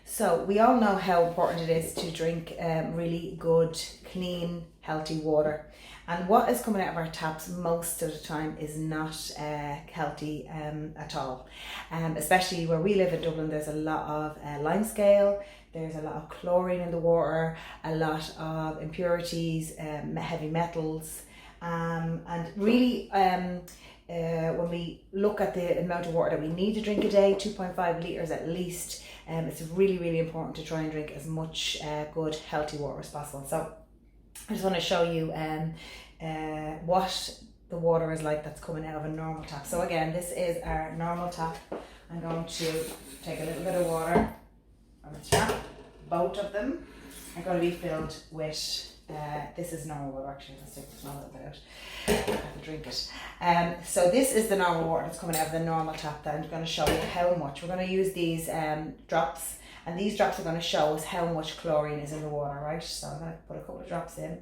So we all know how important it is to drink really good, clean, healthy water. And what is coming out of our taps most of the time is not healthy at all. Especially where we live in Dublin, there's a lot of limescale, there's a lot of chlorine in the water, a lot of impurities, heavy metals, and really when we look at the amount of water that we need to drink a day, 2.5 litres at least, it's really, really important to try and drink as much good, healthy water as possible. So I just want to show you what the water is like that's coming out of a normal tap. So again, this is our normal tap. I'm going to take a little bit of water from the tap. Both of them are going to be filled with, this is normal water actually, let's take this one a little bit out. I have to drink it. So this is the normal water that's coming out of the normal tap that I'm going to show you how much. We're going to use these drops, and these drops are going to show us how much chlorine is in the water, right? So I'm going to put a couple of drops in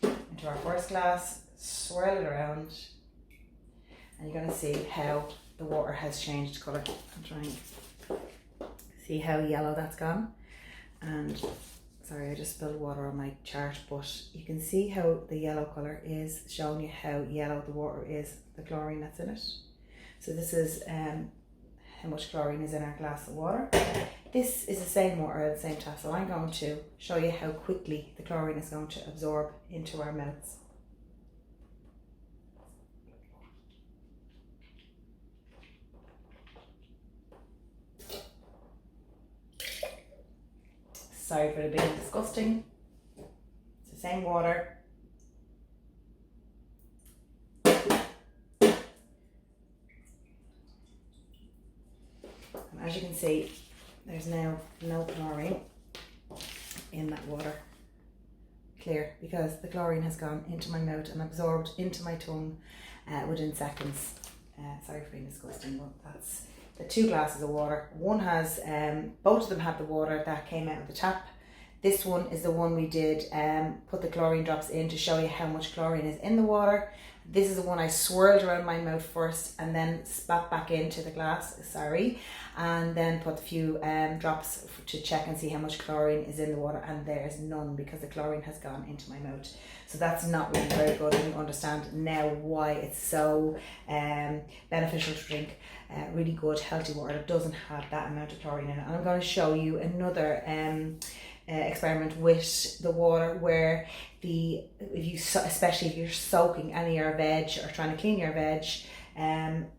into our first glass, swirl it around, and you're going to see how the water has changed colour. I'm trying to see how yellow that's gone. And sorry, I just spilled water on my chart, but you can see how the yellow colour is showing you how yellow the water is, the chlorine that's in it. So this is how much chlorine is in our glass of water. This is the same water at the same tap, so I'm going to show you how quickly the chlorine is going to absorb into our mouths. Sorry for the being disgusting. It's the same water. And as you can see, there's now no chlorine in that water. Clear, because the chlorine has gone into my mouth and absorbed into my tongue within seconds. Sorry for being disgusting, but that's the 2 glasses of water. One has, both of them have the water that came out of the tap. This one is the one we did put the chlorine drops in to show you how much chlorine is in the water. This is the one I swirled around my mouth first and then spat back into the glass, and then put a few drops to check and see how much chlorine is in the water, and there's none because the chlorine has gone into my mouth. So that's not really very good, and you understand now why it's so beneficial to drink really good healthy water that doesn't have that amount of chlorine in it. And I'm going to show you another experiment with the water where especially if you're soaking any of your veg or trying to clean your veg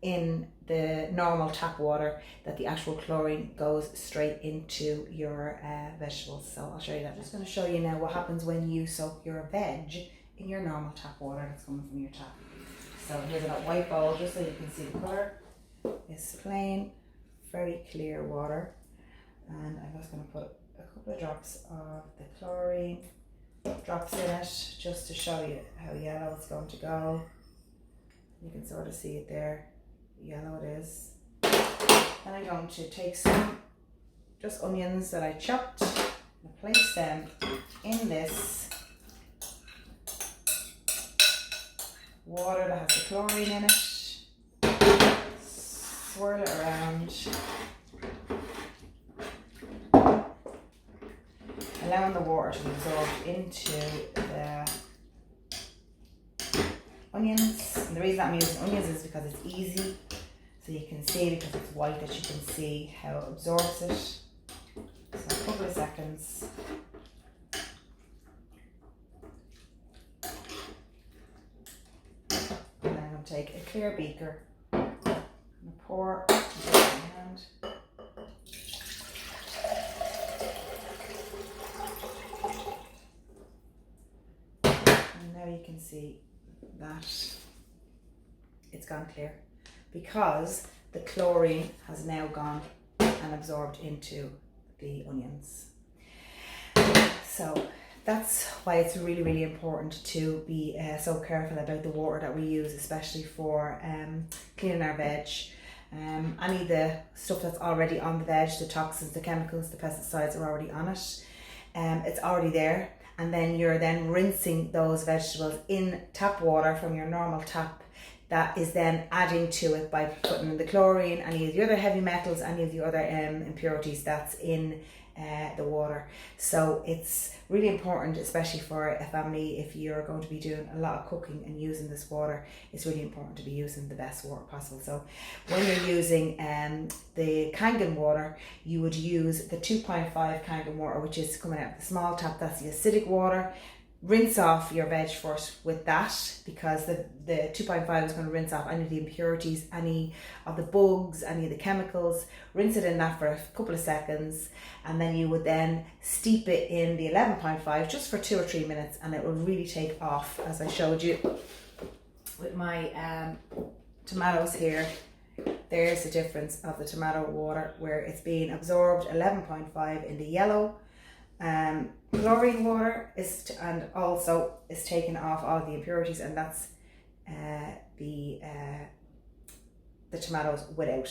in the normal tap water, that the actual chlorine goes straight into your vegetables. So I'll show you that. I'm just going to show you now what happens when you soak your veg in your normal tap water that's coming from your tap. So here's a white bowl just so you can see the colour. It's plain, very clear water, and I'm just going to put a couple of drops of the chlorine drops in it just to show you how yellow it's going to go. You can sort of see it there, yellow it is. Then I'm going to take some just onions that I chopped and place them in this water that has the chlorine in it. Swirl it around, allowing the water to absorb into the onions. And the reason I'm using onions is because it's easy, so you can see, because it's white, that you can see how it absorbs it. So a couple of seconds. And then I'm going to take a clear beaker and pour into my hand. And now you can see that it's gone clear because the chlorine has now gone and absorbed into the onions. So that's why it's really, really important to be so careful about the water that we use, especially for cleaning our veg. Any of the stuff that's already on the veg, the toxins, the chemicals, the pesticides are already on it. It's already there, and then you're then rinsing those vegetables in tap water from your normal tap. That is then adding to it by putting in the chlorine, any of the other heavy metals, any of the other impurities that's in the water. So it's really important, especially for a family, if you're going to be doing a lot of cooking and using this water, it's really important to be using the best water possible. So when you're using the Kangen water, you would use the 2.5 Kangen water, which is coming out of the small tap. That's the acidic water. Rinse off your veg first with that, because the 2.5 is going to rinse off any of the impurities, any of the bugs, any of the chemicals. Rinse it in that for a couple of seconds, and then you would then steep it in the 11.5 just for 2 or 3 minutes, and it will really take off, as I showed you with my tomatoes here. There's the difference of the tomato water, where it's being absorbed 11.5 in the yellow. Chlorine water and also is taking off all the impurities, and that's the tomatoes without.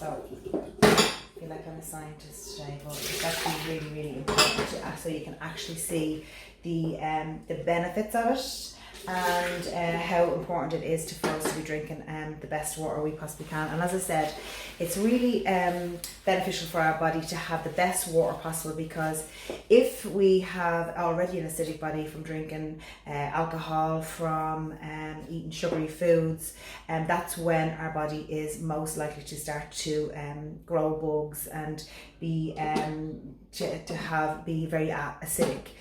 So I feel like I'm a scientist today, but it's actually really, really important so you can actually see the benefits of it, and how important it is for us to be drinking the best water we possibly can. And as I said, it's really beneficial for our body to have the best water possible, because if we have already an acidic body from drinking alcohol, from eating sugary foods, and that's when our body is most likely to start to grow bugs and be be very acidic.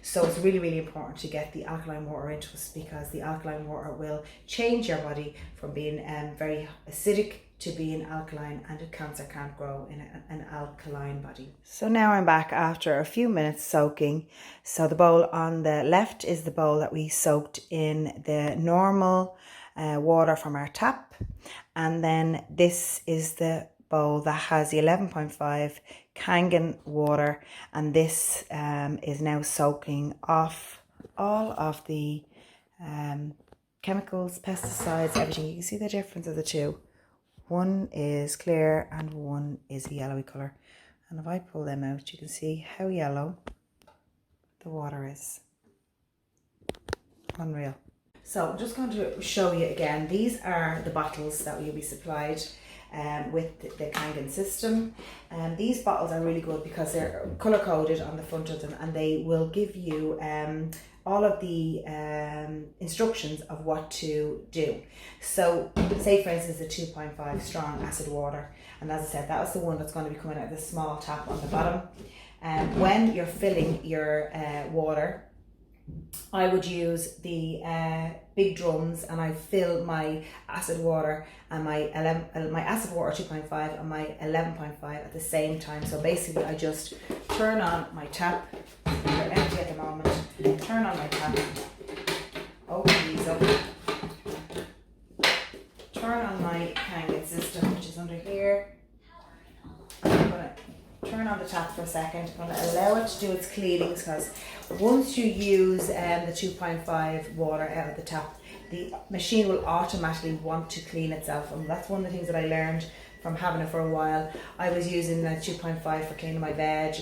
So it's really, really important to get the alkaline water into us, because the alkaline water will change your body from being very acidic to being alkaline, and a cancer can't grow in an alkaline body. So now I'm back after a few minutes soaking. So the bowl on the left is the bowl that we soaked in the normal water from our tap, and then this is the bowl that has the 11.5 Kangen water, and this is now soaking off all of the chemicals, pesticides, everything. You can see the difference of the two. One is clear and one is a yellowy colour, and if I pull them out, you can see how yellow the water is. Unreal. So I'm just going to show you again. These are the bottles that will be supplied with the Kangen system. These bottles are really good because they're colour coded on the front of them, and they will give you all of the instructions of what to do. So say for instance the 2.5 strong acid water, and as I said, that was the one that's going to be coming out of the small tap on the bottom. When you're filling your water, I would use the big drums, and I fill my acid water and my acid water 2.5 and my 11.5 at the same time. So basically I just turn on my tap. They're empty at the moment. Turn on my tap, open these up, turn on my Kangen system, which is under here. I'm going to turn on the tap for a second. I'm going to allow it to do its cleanings, because once you use the 2.5 water out of the tap, the machine will automatically want to clean itself, and that's one of the things that I learned from having it for a while. I was using the 2.5 for cleaning my veg,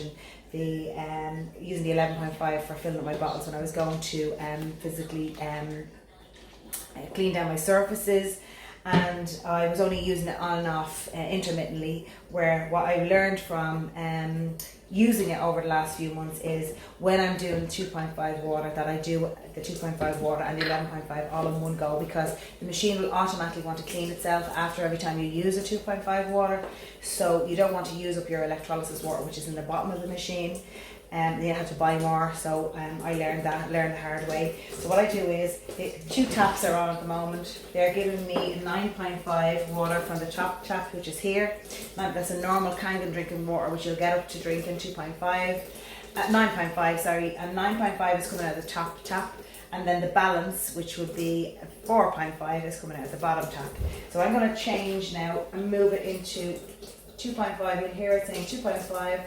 and using the 11.5 for filling up my bottles when I was going to physically clean down my surfaces, and I was only using it on and off intermittently. Where what I learned from using it over the last few months is when I'm doing 2.5 water, that I do the 2.5 water and the 11.5 all in one go, because the machine will automatically want to clean itself after every time you use a 2.5 water. So you don't want to use up your electrolysis water, which is in the bottom of the machine. You have to buy more, so I learned the hard way. So what I do is, the two taps are on at the moment. They're giving me 9.5 water from the top tap, which is here. That's a normal Kangen drinking water, which you'll get up to drinking 9.5, sorry, and 9.5 is coming out of the top tap, and then the balance, which would be 4.5, is coming out of the bottom tap. So I'm going to change now and move it into 2.5. You'll hear it saying 2.5.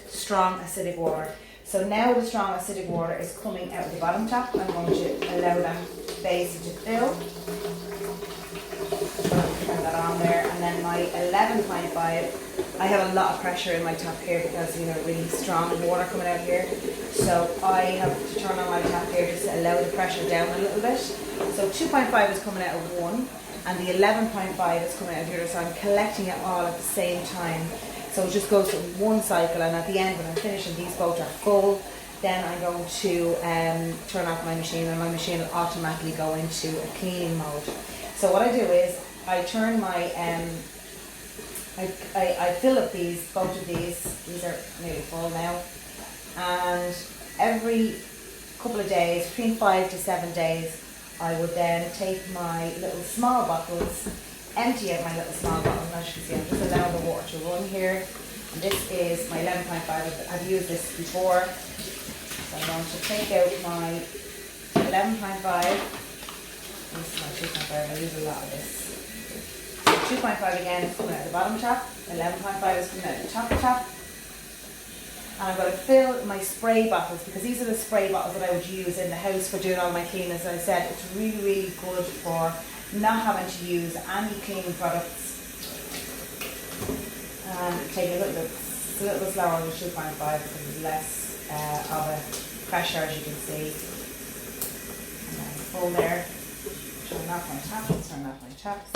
Strong acidic water. So now the strong acidic water is coming out of the bottom tap. I'm going to allow that base to fill. Turn that on there, and then my 11.5 I have a lot of pressure in my tap here because, you know, really strong water coming out here. So I have to turn on my tap here just to allow the pressure down a little bit. So 2.5 is coming out of one, and the 11.5 is coming out of the other. So I'm collecting it all at the same time. So it just goes to one cycle, and at the end when I'm finishing, these both are full. Then I'm going to turn off my machine, and my machine will automatically go into a cleaning mode. So what I do is I turn my, I fill up both of these are nearly full now, and every couple of days, between 5 to 7 days, I would then take my little small bottles, empty out my little small bottles, and as you can see I'm just allowing the water to run here. And this is my 11.5, I've used this before. So I'm going to take out my 11.5. This is my 2.5, I use a lot of this. 2.5 again is coming out of the bottom tap, 11.5 is coming out of the top tap. And I'm going to fill my spray bottles, because these are the spray bottles that I would use in the house for doing all my cleaning. As I said, it's really, really good for not having to use any cleaning products. And take a little bit slower on the 2.5 because there's less of a pressure, as you can see. And then full there. Turn off my taps, turn off my taps.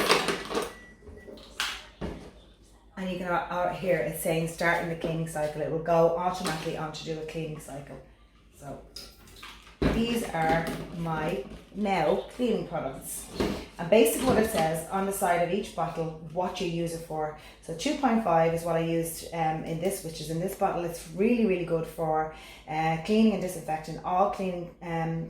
And you can hear it saying starting the cleaning cycle. It will go automatically on to do a cleaning cycle. So these are my now cleaning products. And basically what it says on the side of each bottle, what you use it for. So 2.5 is what I used in this, which is in this bottle. It's really, really good for cleaning and disinfecting all cleaning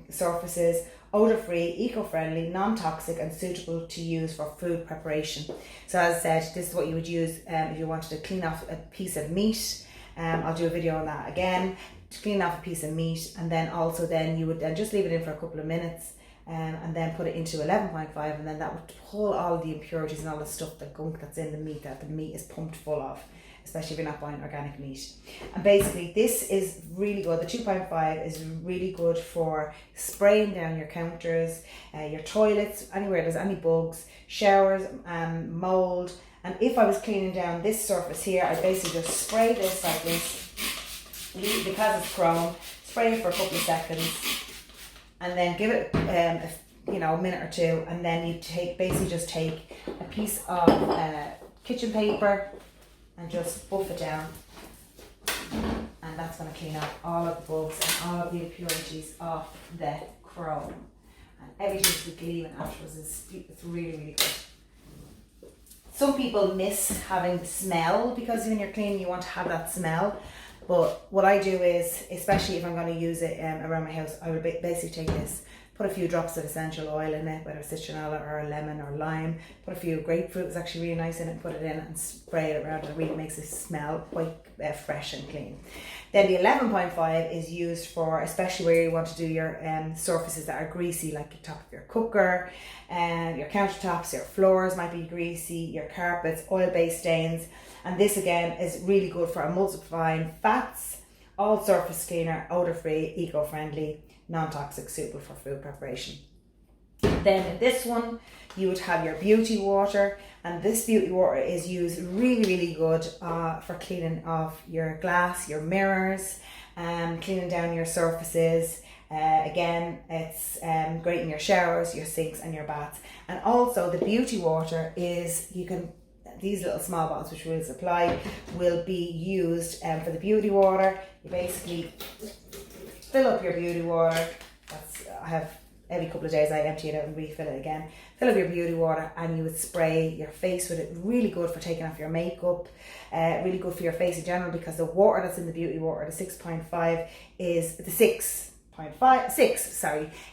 surfaces, odour-free, eco-friendly, non-toxic and suitable to use for food preparation. So as I said, this is what you would use if you wanted to clean off a piece of meat. I'll do a video on that again. To clean off a piece of meat, and then also then you would just leave it in for a couple of minutes. And then put it into 11.5, and then that would pull all the impurities and all the stuff, the gunk that's in the meat that the meat is pumped full of, especially if you're not buying organic meat. And basically this is really good. The 2.5 is really good for spraying down your counters, your toilets, anywhere there's any bugs, showers, mold. And if I was cleaning down this surface here, I basically just spray this like this, because it's chrome, spray it for a couple of seconds, and then give it a minute or two, and then you basically just take a piece of kitchen paper and just buff it down, and that's going to clean up all of the bugs and all of the impurities off the chrome, and everything will be gleaming afterwards. It's really, really good. Some people miss having the smell, because when you're cleaning you want to have that smell. But what I do is, especially if I'm going to use it around my house, I would basically take this, put a few drops of essential oil in it, whether it's citronella or a lemon or lime, put a few grapefruit, is actually really nice in it, put it in and spray it around. It really makes it smell quite fresh and clean. Then the 11.5 is used for, especially where you want to do your surfaces that are greasy, like the top of your cooker, your countertops, your floors might be greasy, your carpets, oil-based stains. And this again is really good for emulsifying fats, all surface cleaner, odour-free, eco-friendly, non-toxic, suitable for food preparation. Then in this one, you would have your beauty water, and this beauty water is used really, really good for cleaning off your glass, your mirrors, cleaning down your surfaces. Again, it's great in your showers, your sinks and your baths. And also the beauty water is, these little small bottles which we'll supply will be used for the beauty water. You basically fill up your beauty water. I have every couple of days I empty it out and refill it again. Fill up your beauty water, and you would spray your face with it. Really good for taking off your makeup, really good for your face in general, because the water that's in the beauty water, the 6.5 is the 6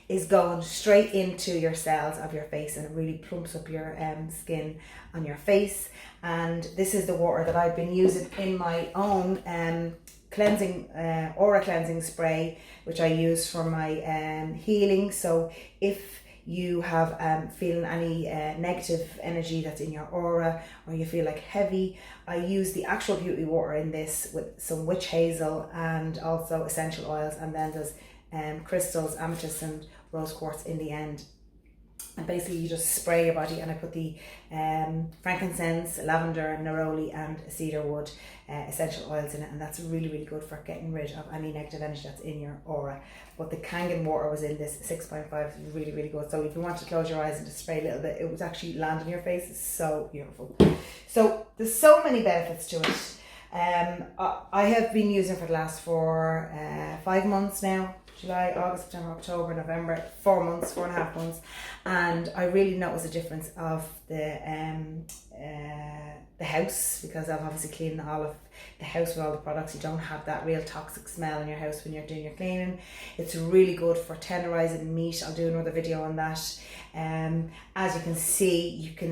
is going straight into your cells of your face, and it really plumps up your skin on your face. And this is the water that I've been using in my own cleansing aura cleansing spray, which I use for my healing. So if you have feeling any negative energy that's in your aura, or you feel like heavy, I use the actual beauty water in this with some witch hazel and also essential oils, and then there's crystals, amethyst and rose quartz in the end. And basically you just spray your body, and I put the frankincense, lavender, neroli and cedar wood essential oils in it, and that's really, really good for getting rid of any negative energy that's in your aura. But the Kangen water was in this 6.5, is really, really good. So if you want to close your eyes and just spray a little bit, it would actually land on your face. It's so beautiful. So there's so many benefits to it. I have been using it for the last 5 months now. July, August, September, October, November, 4 months, 4.5 months, and I really notice a difference of the house, because I've obviously cleaned all of the house with all the products. You don't have that real toxic smell in your house when you're doing your cleaning. It's really good for tenderizing meat. I'll do another video on that. As you can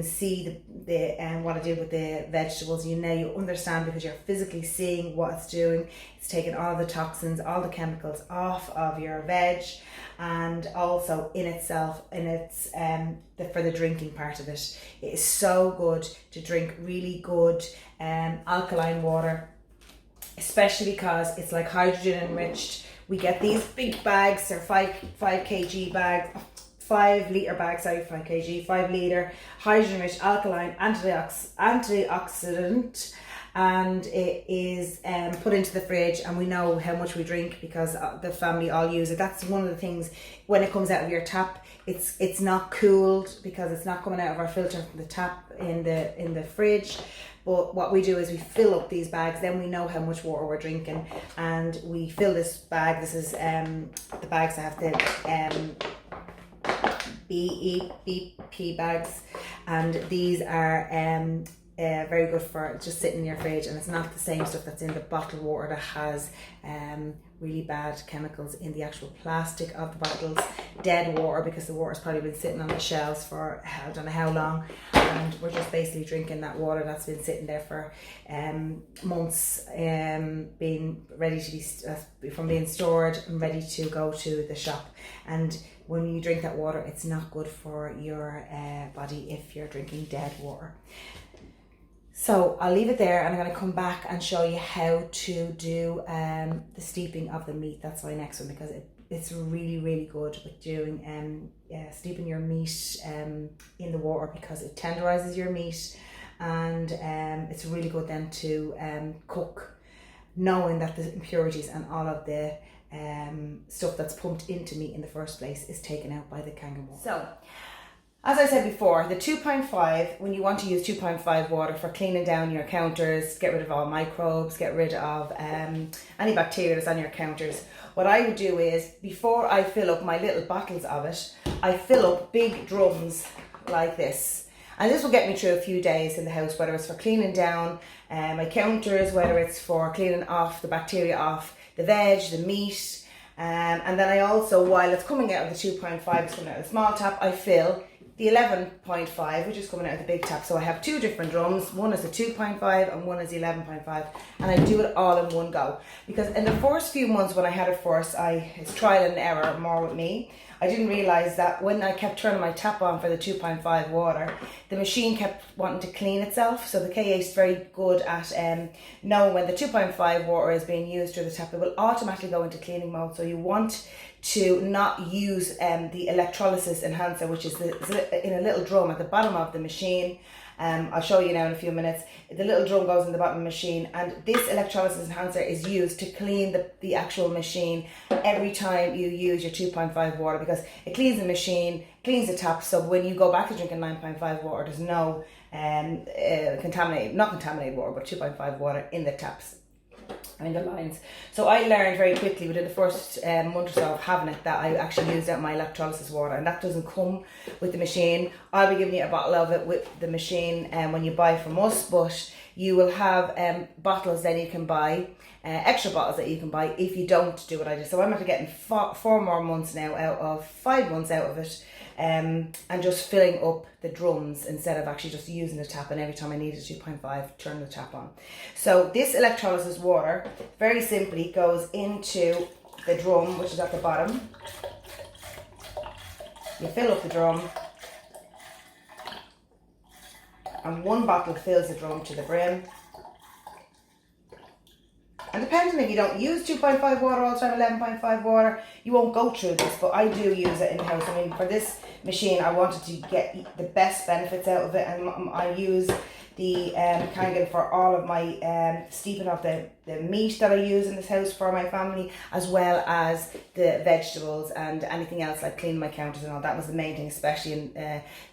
see the what I did with the vegetables. You understand, because you're physically seeing what it's doing. It's taking all the toxins, all the chemicals off of your veg, and also in itself, for the drinking part of it. It is so good to drink really good alkaline water, especially because it's like hydrogen enriched. We get these big bags, they're 5 kg bags, 5 litre bags, 5 kg, 5 litre, hydrogen rich, alkaline, antioxidant, and it is put into the fridge, and we know how much we drink because the family all use it. That's one of the things, when it comes out of your tap, it's not cooled because it's not coming out of our filter from the tap in the fridge. But what we do is we fill up these bags, then we know how much water we're drinking, and we fill this bag. This is the bags that have the BP bags, and these are very good for just sitting in your fridge, and it's not the same stuff that's in the bottled water that has really bad chemicals in the actual plastic of the bottles. Dead water, because the water's probably been sitting on the shelves for I don't know how long, and we're just basically drinking that water that's been sitting there for months, being ready to be from being stored and ready to go to the shop. And when you drink that water, it's not good for your body if you're drinking dead water. So I'll leave it there, and I'm going to come back and show you how to do the steeping of the meat. That's my next one, because it's really, really good with doing steeping your meat in the water, because it tenderizes your meat, and it's really good then to cook, knowing that the impurities and all of the stuff that's pumped into meat in the first place is taken out by the Kangen water. So, as I said before, the 2.5, when you want to use 2.5 water for cleaning down your counters, get rid of all microbes, get rid of any bacteria that's on your counters, what I would do is, before I fill up my little bottles of it, I fill up big drums like this. And this will get me through a few days in the house, whether it's for cleaning down my counters, whether it's for cleaning off the bacteria off the veg, the meat. And then I also, while it's coming out of the 2.5, it's coming out of the small tap, I fill the 11.5, which is coming out of the big tap. So I have 2 different drums. One is the 2.5 and one is the 11.5, and I do it all in one go. Because in the first few months when I had it first, it's trial and error more with me. I didn't realise that when I kept turning my tap on for the 2.5 water, the machine kept wanting to clean itself. So the K8 is very good at knowing when the 2.5 water is being used through the tap, it will automatically go into cleaning mode. So you want to not use the electrolysis enhancer, which is in a little drum at the bottom of the machine. I'll show you now in a few minutes. The little drum goes in the bottom of the machine, and this electrolysis enhancer is used to clean the actual machine every time you use your 2.5 water, because it cleans the machine, cleans the tap, so when you go back to drinking 9.5 water, there's no not contaminated water, but 2.5 water in the taps, in the lines. So I learned very quickly within the first month or so of having it that I actually used out my electrolysis water, and that doesn't come with the machine. I'll be giving you a bottle of it with the machine when you buy from us, but you will have bottles then you can buy, extra bottles that you can buy if you don't do what I did. So I'm after getting 4 more months now out of 5 months out of it, and just filling up the drums instead of actually just using the tap, and every time I need a 2.5 turn the tap on. So this electrolysis water very simply goes into the drum, which is at the bottom. You fill up the drum, and 1 bottle fills the drum to the brim. And depending if you don't use 2.5 water all the time, 11.5 water, you won't go through this, but I do use it in the house. I mean, for this machine, I wanted to get the best benefits out of it, and I use the Kangen for all of my steeping of the meat that I use in this house for my family, as well as the vegetables and anything else like cleaning my counters and all. That was the main thing, especially in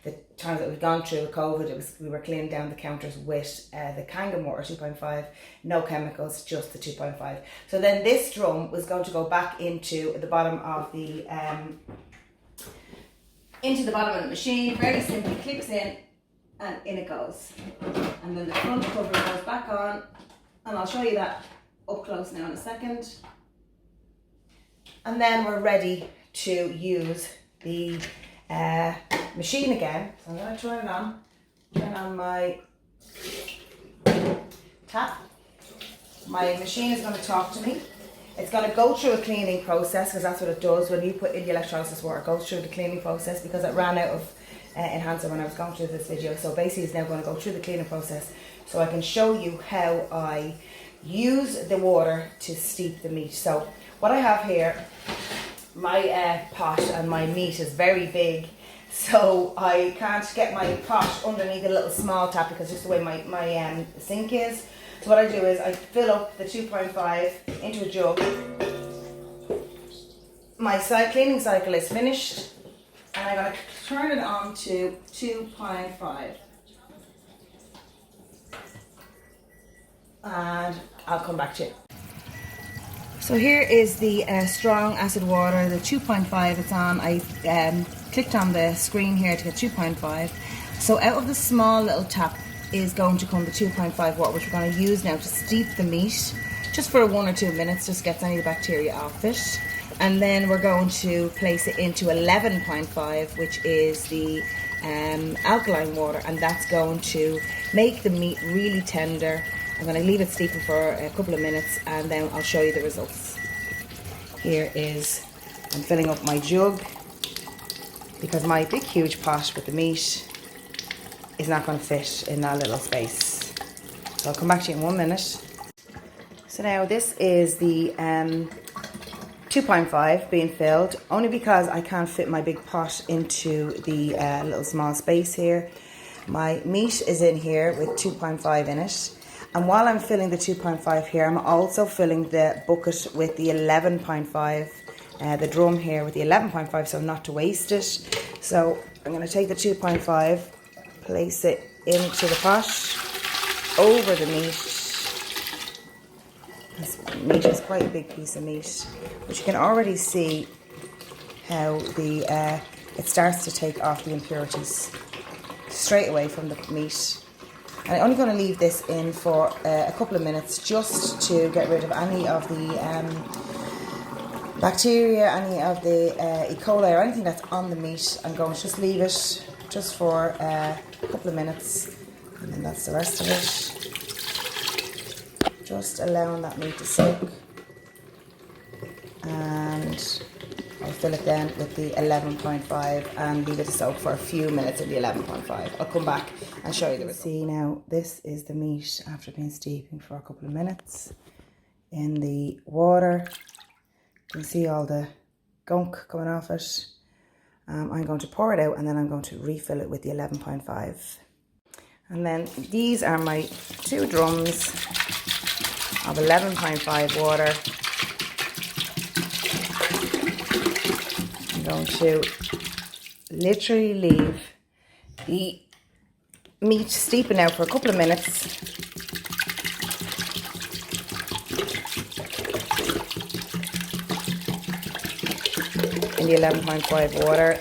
the times that we've gone through with COVID. We were cleaning down the counters with the Kangen water 2.5, no chemicals, just the 2.5. So then this drum was going to go back into the bottom of the machine. Very simply clicks in, and in it goes. And then the front cover goes back on, and I'll show you that up close now in a second. And then we're ready to use the machine again. So I'm going to turn on my tap. My machine is going to talk to me. It's going to go through a cleaning process, because that's what it does when you put in the electrolysis water. It goes through the cleaning process because it ran out of enhancer when I was going through this video. So basically it's now going to go through the cleaning process so I can show you how I use the water to steep the meat. So what I have here, my pot and my meat is very big, so I can't get my pot underneath a little small tap because just the way my sink is. So what I do is I fill up the 2.5 into a jug. My cleaning cycle is finished, and I'm going to turn it on to 2.5. And I'll come back to you. So here is the strong acid water, the 2.5 it's on. I clicked on the screen here to get 2.5. So out of the small little tap is going to come the 2.5 water, which we're going to use now to steep the meat just for 1 or 2 minutes, just gets any of the bacteria off it. And then we're going to place it into 11.5, which is the alkaline water, and that's going to make the meat really tender. I'm going to leave it steeping for a couple of minutes, and then I'll show you the results. Here is, I'm filling up my jug because my big huge pot with the meat is not going to fit in that little space. So I'll come back to you in 1 minute. So now this is the 2.5 being filled, only because I can't fit my big pot into the little small space here. My meat is in here with 2.5 in it, and while I'm filling the 2.5 here, I'm also filling the bucket with the 11.5, the drum here with the 11.5, so not to waste it. So I'm going to take the 2.5, place it into the pot over the meat. This meat is quite a big piece of meat, but you can already see how it starts to take off the impurities straight away from the meat. And I'm only going to leave this in for a couple of minutes just to get rid of any of the bacteria, any of the E. coli or anything that's on the meat. I'm going to just leave it just for a couple of minutes, and then that's the rest of it. Just allowing that meat to soak, and I'll fill it then with the 11.5 and leave it to soak for a few minutes in the 11.5. I'll come back and show you the results. See now, this is the meat after being steeping for a couple of minutes in the water. You can see all the gunk coming off it. I'm going to pour it out, and then I'm going to refill it with the 11.5. And then these are my 2 drums of 11.5 water. I'm going to literally leave the meat steeping now for a couple of minutes. In the 11.5 water.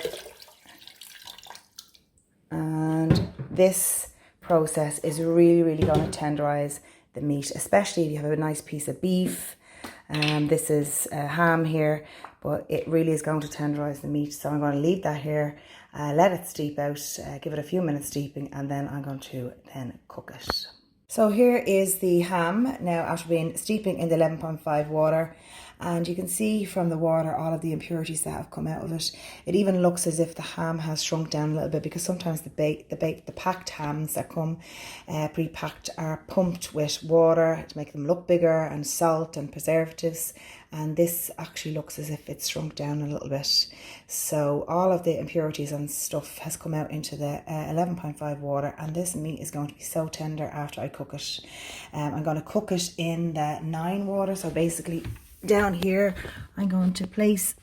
And this process is really going to tenderize the meat, especially if you have a nice piece of beef. This is ham here, but it really is going to tenderize the meat. So I'm going to leave that here, let it steep out, give it a few minutes steeping, and then I'm going to then cook it. So here is the ham now after being steeping in the 11.5 water, and you can see from the water all of the impurities that have come out of it. It even looks as if the ham has shrunk down a little bit, because sometimes the packed hams that come pre-packed are pumped with water to make them look bigger, and salt and preservatives, and this actually looks as if it's shrunk down a little bit. So all of the impurities and stuff has come out into the 11.5 water, and this meat is going to be so tender after I cook it. I'm going to cook it in the 9 water. So basically down here I'm going to place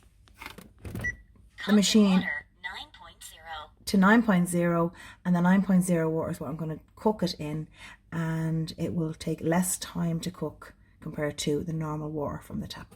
the machine to 9.0, and the 9.0 water is what I'm going to cook it in, and it will take less time to cook compared to the normal water from the tap.